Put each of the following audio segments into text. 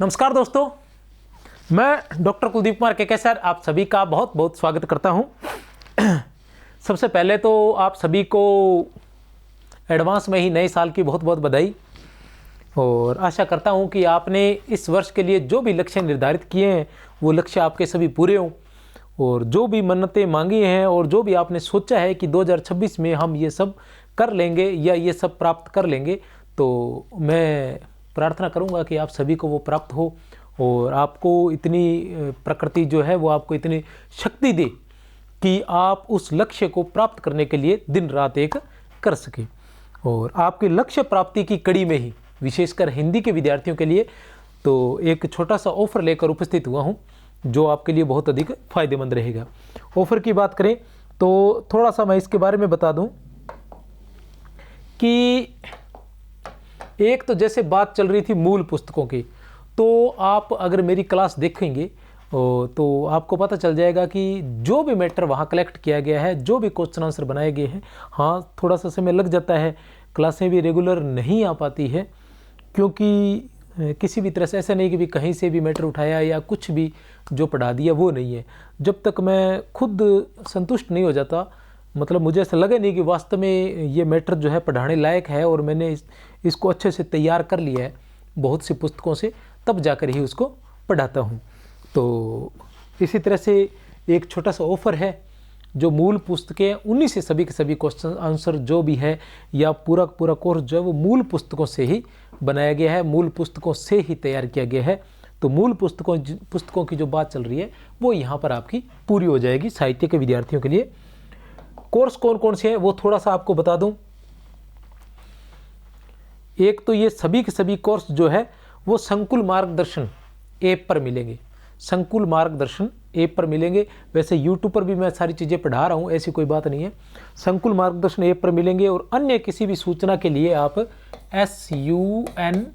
नमस्कार दोस्तों, मैं डॉक्टर कुलदीप कुमार केकेसर आप सभी का बहुत बहुत स्वागत करता हूं। सबसे पहले तो आप सभी को एडवांस में ही नए साल की बहुत बहुत बधाई और आशा करता हूं कि आपने इस वर्ष के लिए जो भी लक्ष्य निर्धारित किए हैं वो लक्ष्य आपके सभी पूरे हों और जो भी मन्नतें मांगी हैं और जो भी आपने सोचा है कि 2026 में हम ये सब कर लेंगे या ये सब प्राप्त कर लेंगे, तो मैं प्रार्थना करूंगा कि आप सभी को वो प्राप्त हो और आपको इतनी प्रकृति जो है वो आपको इतनी शक्ति दे कि आप उस लक्ष्य को प्राप्त करने के लिए दिन रात एक कर सकें। और आपके लक्ष्य प्राप्ति की कड़ी में ही विशेषकर हिंदी के विद्यार्थियों के लिए तो एक छोटा सा ऑफर लेकर उपस्थित हुआ हूँ जो आपके लिए बहुत अधिक फायदेमंद रहेगा। ऑफर की बात करें तो थोड़ा सा मैं इसके बारे में बता दूं कि एक तो जैसे बात चल रही थी मूल पुस्तकों की, तो आप अगर मेरी क्लास देखेंगे तो आपको पता चल जाएगा कि जो भी मैटर वहाँ कलेक्ट किया गया है, जो भी क्वेश्चन आंसर बनाए गए हैं, हाँ थोड़ा सा समय लग जाता है, क्लासें भी रेगुलर नहीं आ पाती है क्योंकि किसी भी तरह से ऐसा नहीं कि भी कहीं से भी मैटर उठाया या कुछ भी जो पढ़ा दिया वो नहीं है। जब तक मैं खुद संतुष्ट नहीं हो जाता, मतलब मुझे ऐसा लगे नहीं कि वास्तव में ये मैटर जो है पढ़ाने लायक है और मैंने इसको अच्छे से तैयार कर लिया है बहुत सी पुस्तकों से, तब जाकर ही उसको पढ़ाता हूँ। तो इसी तरह से एक छोटा सा ऑफ़र है, जो मूल पुस्तकें उन्हीं से सभी के सभी क्वेश्चन आंसर जो भी है या पूरा कोर्स जो है वो मूल पुस्तकों से ही बनाया गया है, मूल पुस्तकों से ही तैयार किया गया है। तो मूल पुस्तकों की जो बात चल रही है वो यहाँ पर आपकी पूरी हो जाएगी साहित्य के विद्यार्थियों के लिए। कोर्स कौन कौन से हैं वो थोड़ा सा आपको बता दूं। एक तो ये सभी के सभी कोर्स जो है वो संकुल मार्गदर्शन ऐप पर मिलेंगे, संकुल मार्गदर्शन ऐप पर मिलेंगे। वैसे YouTube पर भी मैं सारी चीज़ें पढ़ा रहा हूँ, ऐसी कोई बात नहीं है। संकुल मार्गदर्शन ऐप पर मिलेंगे और अन्य किसी भी सूचना के लिए आप SUNKULL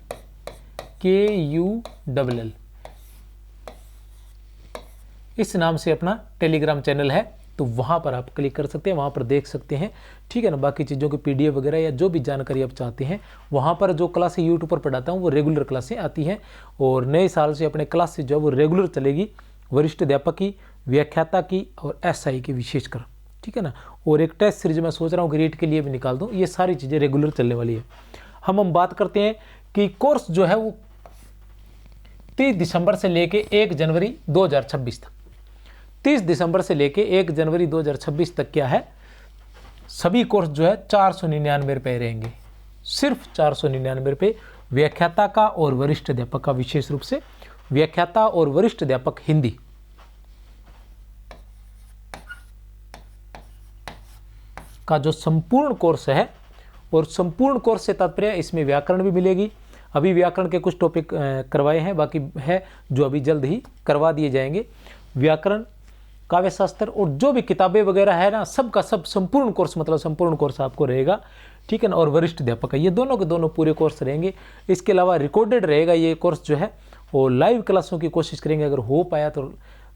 इस नाम से अपना टेलीग्राम चैनल है, तो वहाँ पर आप क्लिक कर सकते हैं, वहाँ पर देख सकते हैं, ठीक है ना। बाकी चीज़ों की PDF वगैरह या जो भी जानकारी आप चाहते हैं, वहाँ पर जो क्लासें YouTube पर पढ़ाता हूँ वो रेगुलर क्लासें आती हैं और नए साल से अपने क्लास से जो है वो रेगुलर चलेगी, वरिष्ठ अध्यापक की, व्याख्याता की और SI की विशेषकर, ठीक है ना। और एक टेस्ट सीरीज मैं सोच रहा हूँ कि रीट के लिए भी निकाल दूँ। ये सारी चीज़ें रेगुलर चलने वाली है। हम बात करते हैं कि कोर्स जो है वो 30 दिसंबर से लेके 1 जनवरी 2026 तक, 30 दिसंबर से लेके 1 जनवरी 2026 तक क्या है, सभी कोर्स जो है 499 रुपये रहेंगे, सिर्फ 499 रुपये। व्याख्याता का और वरिष्ठ अध्यापक का, विशेष रूप से व्याख्याता और वरिष्ठ अध्यापक हिंदी का जो संपूर्ण कोर्स है, और संपूर्ण कोर्स से तात्पर्य इसमें व्याकरण भी मिलेगी। अभी व्याकरण के कुछ टॉपिक करवाए हैं, बाकी है जो अभी जल्द ही करवा दिए जाएंगे। व्याकरण, काव्य शास्त्र और जो भी किताबें वगैरह है ना, सब का सब संपूर्ण कोर्स, मतलब संपूर्ण कोर्स आपको रहेगा, ठीक है ना। और वरिष्ठ अध्यापक, ये दोनों के दोनों पूरे कोर्स रहेंगे। इसके अलावा रिकॉर्डेड रहेगा ये कोर्स जो है, और लाइव क्लासों की कोशिश करेंगे, अगर हो पाया तो।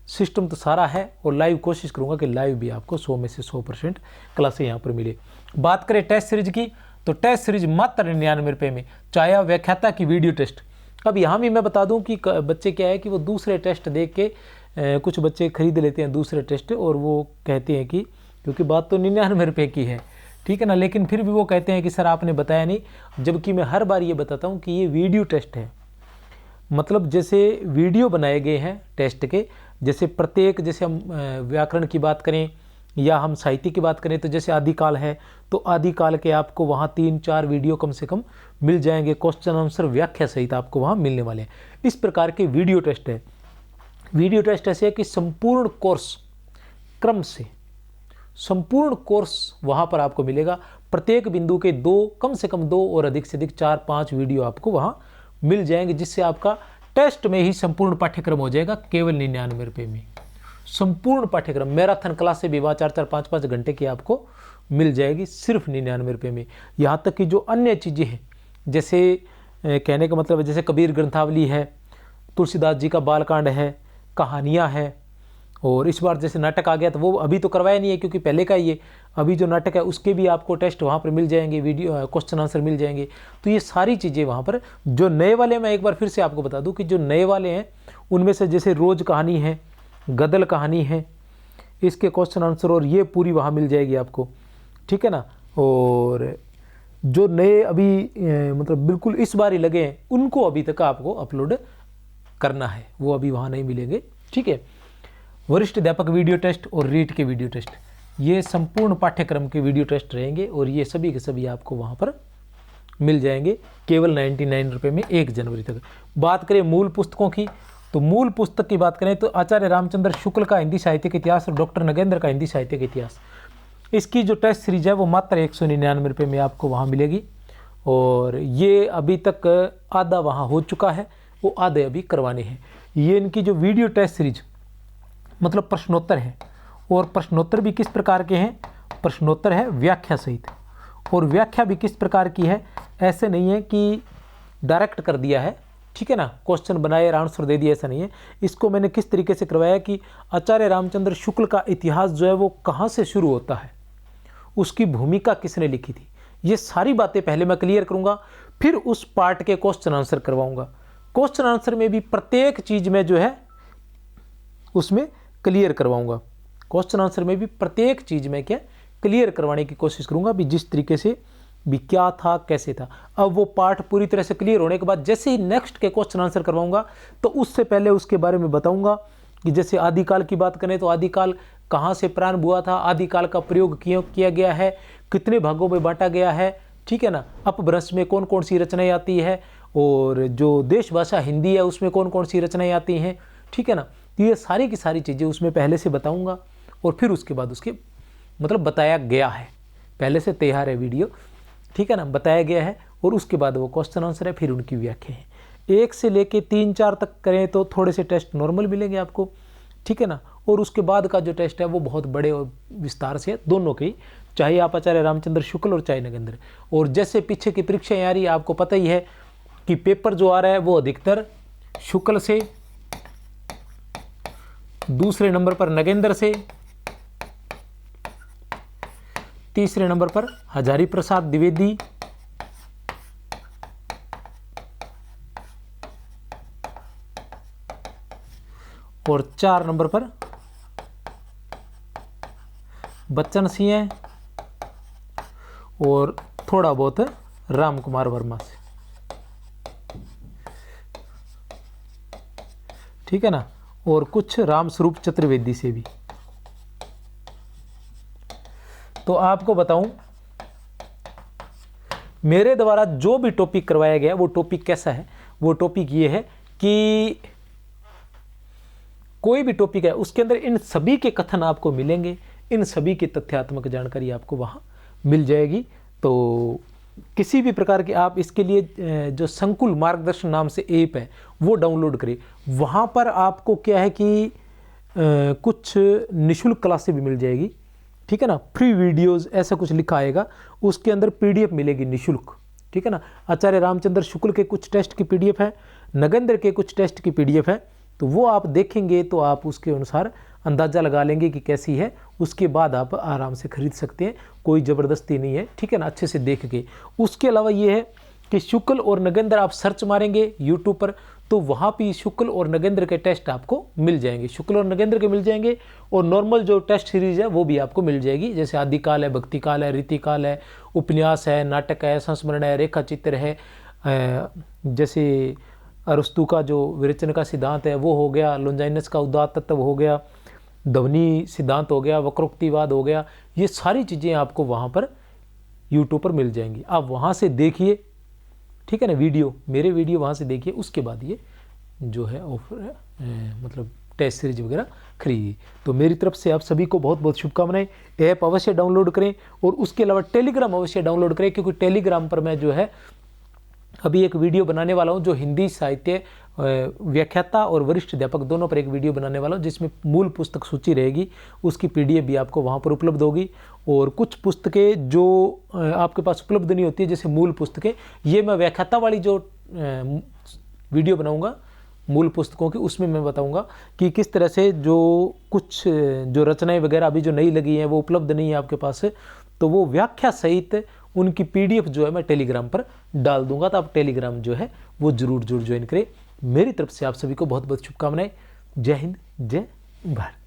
सिस्टम तो सारा है और लाइव कोशिश करूँगा कि लाइव भी आपको 100 में से 100% क्लासें यहाँ पर मिले। बात करें टेस्ट सीरीज की, तो टेस्ट सीरीज मात्र 99 रुपये में, चाहे व्याख्याता की वीडियो टेस्ट। अब यहाँ भी मैं बता दूँ कि बच्चे क्या है कि वो दूसरे टेस्ट देख के कुछ बच्चे खरीद लेते हैं दूसरे टेस्ट, और वो कहते हैं कि क्योंकि बात तो 99 रुपये की है, ठीक है ना, लेकिन फिर भी वो कहते हैं कि सर आपने बताया नहीं, जबकि मैं हर बार ये बताता हूँ कि ये वीडियो टेस्ट है। मतलब जैसे वीडियो बनाए गए हैं टेस्ट के, जैसे प्रत्येक, जैसे हम व्याकरण की बात करें या हम साहित्य की बात करें, तो जैसे आदिकाल है तो आदिकाल के आपको वहाँ 3-4 वीडियो कम से कम मिल जाएंगे, क्वेश्चन आंसर व्याख्या सहित आपको वहाँ मिलने वाले हैं। इस प्रकार के वीडियो टेस्ट है। वीडियो टेस्ट ऐसे है कि संपूर्ण कोर्स क्रम से, संपूर्ण कोर्स वहाँ पर आपको मिलेगा। प्रत्येक बिंदु के कम से कम 2 और अधिक से अधिक 4-5 वीडियो आपको वहाँ मिल जाएंगे, जिससे आपका टेस्ट में ही संपूर्ण पाठ्यक्रम हो जाएगा केवल 99 रुपये में। संपूर्ण पाठ्यक्रम मैराथन क्लास से भी वहाँ 4-4, 5-5 घंटे की आपको मिल जाएगी सिर्फ 99 रुपये में। यहाँ तक कि जो अन्य चीज़ें हैं, जैसे कहने का मतलब है जैसे कबीर ग्रंथावली है, तुलसीदास जी का बालकांड है, कहानियाँ हैं, और इस बार जैसे नाटक आ गया तो वो अभी तो करवाया नहीं है क्योंकि पहले का ही है। अभी जो नाटक है उसके भी आपको टेस्ट वहाँ पर मिल जाएंगे, वीडियो क्वेश्चन आंसर मिल जाएंगे। तो ये सारी चीज़ें वहाँ पर, जो नए वाले, मैं एक बार फिर से आपको बता दूँ कि जो नए वाले हैं उनमें से जैसे रोज़ कहानी है, गदल कहानी है, इसके क्वेश्चन आंसर और ये पूरी वहाँ मिल जाएगी आपको, ठीक है ना। और जो नए अभी मतलब बिल्कुल इस बार ही लगे हैं उनको अभी तक आपको अपलोड करना है, वो अभी वहाँ नहीं मिलेंगे, ठीक है। वरिष्ठ अध्यापक वीडियो टेस्ट और रीट के वीडियो टेस्ट, ये संपूर्ण पाठ्यक्रम के वीडियो टेस्ट रहेंगे और ये सभी के सभी आपको वहाँ पर मिल जाएंगे केवल 99 रुपये में 1 जनवरी तक। बात करें मूल पुस्तकों की, तो मूल पुस्तक की बात करें तो आचार्य रामचंद्र शुक्ल का हिंदी साहित्य का इतिहास और डॉक्टर नगेंद्र का हिंदी साहित्य का इतिहास, इसकी जो टेस्ट सीरीज है वो मात्र 199 रुपये में आपको वहाँ मिलेगी। और ये अभी तक आधा वहाँ हो चुका है, वो आधे अभी करवाने हैं। ये इनकी जो वीडियो टेस्ट सीरीज मतलब प्रश्नोत्तर है, और प्रश्नोत्तर भी किस प्रकार के हैं, प्रश्नोत्तर है व्याख्या सहित, और व्याख्या भी किस प्रकार की है, ऐसे नहीं है कि डायरेक्ट कर दिया है, ठीक है ना, क्वेश्चन बनाए और आंसर दे दिया, ऐसा नहीं है। इसको मैंने किस तरीके से करवाया कि आचार्य रामचंद्र शुक्ल का इतिहास जो है वो कहाँ से शुरू होता है, उसकी भूमिका किसने लिखी थी, ये सारी बातें पहले मैं क्लियर करूँगा, फिर उस पार्ट के क्वेश्चन आंसर करवाऊँगा। क्वेश्चन आंसर में भी प्रत्येक चीज़ में जो है उसमें क्लियर करवाऊँगा, क्वेश्चन आंसर में भी प्रत्येक चीज़ में क्या क्लियर करवाने की कोशिश करूँगा भी, जिस तरीके से भी क्या था कैसे था। अब वो पार्ट पूरी तरह से क्लियर होने के बाद जैसे ही नेक्स्ट के क्वेश्चन आंसर करवाऊँगा तो उससे पहले उसके बारे में बताऊँगा कि जैसे आदिकाल की बात करें तो आदिकाल कहाँ से प्रारंभ हुआ था, आदिकाल का प्रयोग क्यों किया गया है, कितने भागों में बांटा गया है, ठीक है ना, अपभ्रंश में कौन कौन सी रचनाएं आती है, और जो देश भाषा हिंदी है उसमें कौन कौन सी रचनाएं आती हैं, ठीक है ना। तो ये सारी की सारी चीज़ें उसमें पहले से बताऊंगा और फिर उसके बाद उसके मतलब बताया गया है, पहले से तैयार है वीडियो, ठीक है ना, बताया गया है, और उसके बाद वो क्वेश्चन आंसर है, फिर उनकी व्याख्या है। 1 से लेके 3-4 तक करें तो थोड़े से टेस्ट नॉर्मल मिलेंगे आपको, ठीक है ना, और उसके बाद का जो टेस्ट है वो बहुत बड़े और विस्तार से दोनों के, चाहे आप आचार्य रामचंद्र शुक्ल और चाहे नगेंद्र। और जैसे पीछे की परीक्षाएं आ रही है, आपको पता ही है कि पेपर जो आ रहा है वो अधिकतर शुक्ल से, दूसरे नंबर पर नगेंद्र से, तीसरे नंबर पर हजारी प्रसाद द्विवेदी, और 4 नंबर पर बच्चन सिंह है, और थोड़ा बहुत राम कुमार वर्मा से, ठीक है ना, और कुछ राम स्वरूप चतुर्वेदी से भी। तो आपको बताऊं, मेरे द्वारा जो भी टॉपिक करवाया गया वो टॉपिक कैसा है, वो टॉपिक ये है कि कोई भी टॉपिक है उसके अंदर इन सभी के कथन आपको मिलेंगे, इन सभी की तथ्यात्मक जानकारी आपको वहां मिल जाएगी। तो किसी भी प्रकार की आप इसके लिए जो संकुल मार्गदर्शन नाम से ऐप है वो डाउनलोड करें, वहाँ पर आपको क्या है कि कुछ निःशुल्क क्लासें भी मिल जाएगी, ठीक है ना, फ्री वीडियोस ऐसा कुछ लिखा आएगा, उसके अंदर PDF मिलेगी निःशुल्क, ठीक है ना। आचार्य रामचंद्र शुक्ल के कुछ टेस्ट की PDF है, नगेंद्र के कुछ टेस्ट की PDF है, तो वो आप देखेंगे तो आप उसके अनुसार अंदाज़ा लगा लेंगे कि कैसी है, उसके बाद आप आराम से खरीद सकते हैं, कोई ज़बरदस्ती नहीं है, ठीक है ना, अच्छे से देख के। उसके अलावा ये है कि शुक्ल और नगेंद्र आप सर्च मारेंगे यूट्यूब पर तो वहाँ भी शुक्ल और नगेंद्र के टेस्ट आपको मिल जाएंगे, शुक्ल और नगेंद्र के मिल जाएंगे, और नॉर्मल जो टेस्ट सीरीज है वो भी आपको मिल जाएगी, जैसे आदिकाल है, भक्तिकाल है, रीतिकाल है, उपन्यास है, नाटक है, संस्मरण है, रेखा चित्र है, जैसे अरस्तु का जो विरेचन का सिद्धांत है वो हो गया, लोंजाइनस का उदात्त तत्व हो गया, ध्वनि सिद्धांत हो गया, वक्रोक्तिवाद हो गया, ये सारी चीज़ें आपको वहाँ पर यूट्यूब पर मिल जाएंगी। आप वहाँ से देखिए, ठीक है ना, वीडियो, मेरे वीडियो वहाँ से देखिए, उसके बाद ये जो है ऑफर मतलब टेस्ट सीरीज वगैरह खरीदिए। तो मेरी तरफ से आप सभी को बहुत बहुत शुभकामनाएं। ऐप अवश्य डाउनलोड करें, और उसके अलावा टेलीग्राम अवश्य डाउनलोड करें, क्योंकि टेलीग्राम पर मैं जो है अभी एक वीडियो बनाने वाला हूँ जो हिंदी साहित्य व्याख्याता और वरिष्ठ अध्यापक दोनों पर एक वीडियो बनाने वाला हूँ, जिसमें मूल पुस्तक सूची रहेगी, उसकी PDF भी आपको वहाँ पर उपलब्ध होगी, और कुछ पुस्तकें जो आपके पास उपलब्ध नहीं होती है जैसे मूल पुस्तकें, ये मैं व्याख्याता वाली जो वीडियो बनाऊँगा मूल पुस्तकों की, उसमें मैं बताऊंगा कि किस तरह से जो कुछ जो रचनाएं वगैरह अभी जो नई लगी हैं वो उपलब्ध नहीं है आपके पास, तो वो व्याख्या सहित उनकी PDF जो है मैं टेलीग्राम पर डाल दूंगा, तो आप टेलीग्राम जो है वो जरूर ज्वाइन करें। मेरी तरफ से आप सभी को बहुत बहुत शुभकामनाएं। जय हिंद, जय भारत।